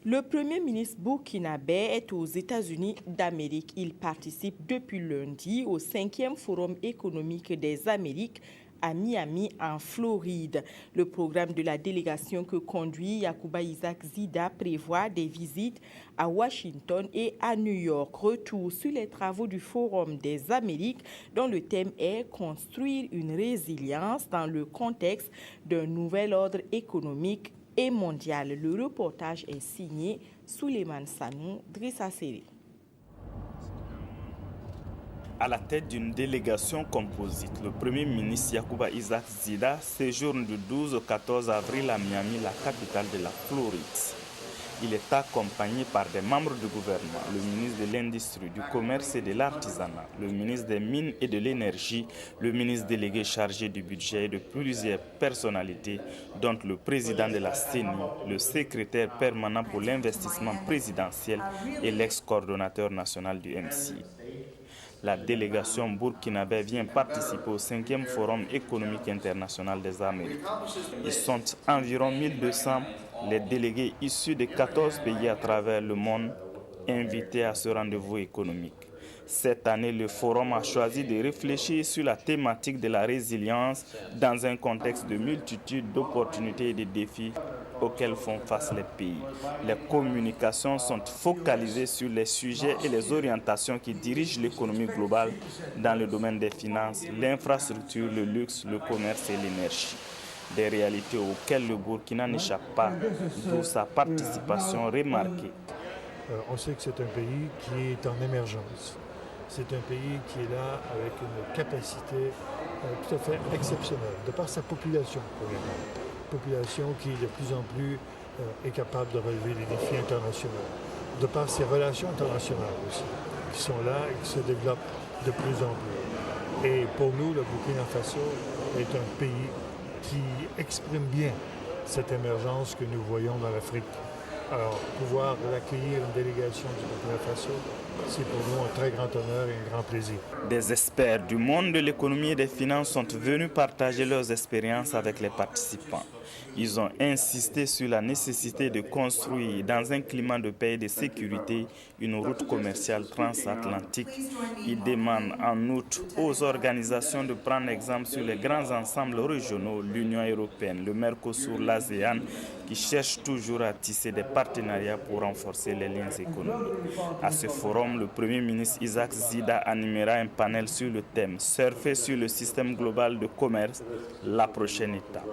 Le Premier ministre burkinabé est aux États-Unis d'Amérique. Il participe depuis lundi au 5e Forum économique des Amériques à Miami, en Floride. Le programme de la délégation que conduit Yacouba Isaac Zida prévoit des visites à Washington et à New York. Retour sur les travaux du Forum des Amériques dont le thème est « Construire une résilience dans le contexte d'un nouvel ordre économique et mondial ». Le reportage est signé Souleymane Sanou, Drissa Séré. À la tête d'une délégation composite, le Premier ministre Yacouba Isaac Zida séjourne du 12 au 14 avril à Miami, la capitale de la Floride. Il est accompagné par des membres du gouvernement, le ministre de l'Industrie, du Commerce et de l'Artisanat, le ministre des Mines et de l'Énergie, le ministre délégué chargé du budget et de plusieurs personnalités, dont le président de la CENI, le secrétaire permanent pour l'investissement présidentiel et l'ex-coordonnateur national du MCI. La délégation burkinabé vient participer au 5e Forum économique international des Amériques. Ils sont environ 1200 les délégués issus de 14 pays à travers le monde invités à ce rendez-vous économique. Cette année, le forum a choisi de réfléchir sur la thématique de la résilience dans un contexte de multitude d'opportunités et de défis auxquels font face les pays. Les communications sont focalisées sur les sujets et les orientations qui dirigent l'économie globale dans le domaine des finances, l'infrastructure, le luxe, le commerce et l'énergie. Des réalités auxquelles le Burkina n'échappe pas, d'où sa participation remarquée. On sait que c'est un pays qui est en émergence. C'est un pays qui est là avec une capacité tout à fait exceptionnelle, de par sa population, premièrement. Population qui, de plus en plus, est capable de relever les défis internationaux, de par ses relations internationales aussi, qui sont là et qui se développent de plus en plus. Et pour nous, le Burkina Faso est un pays qui exprime bien cette émergence que nous voyons dans l'Afrique. Alors, pouvoir accueillir une délégation du Burkina Faso, c'est pour nous un très grand honneur et un grand plaisir. Des experts du monde de l'économie et des finances sont venus partager leurs expériences avec les participants. Ils ont insisté sur la nécessité de construire, dans un climat de paix et de sécurité, une route commerciale transatlantique. Ils demandent en outre aux organisations de prendre exemple sur les grands ensembles régionaux, l'Union européenne, le Mercosur, l'ASEAN, qui cherchent toujours à tisser des partenariats pour renforcer les liens économiques. À ce forum, le Premier ministre Isaac Zida animera un panel sur le thème « Surfer sur le système global de commerce, la prochaine étape ».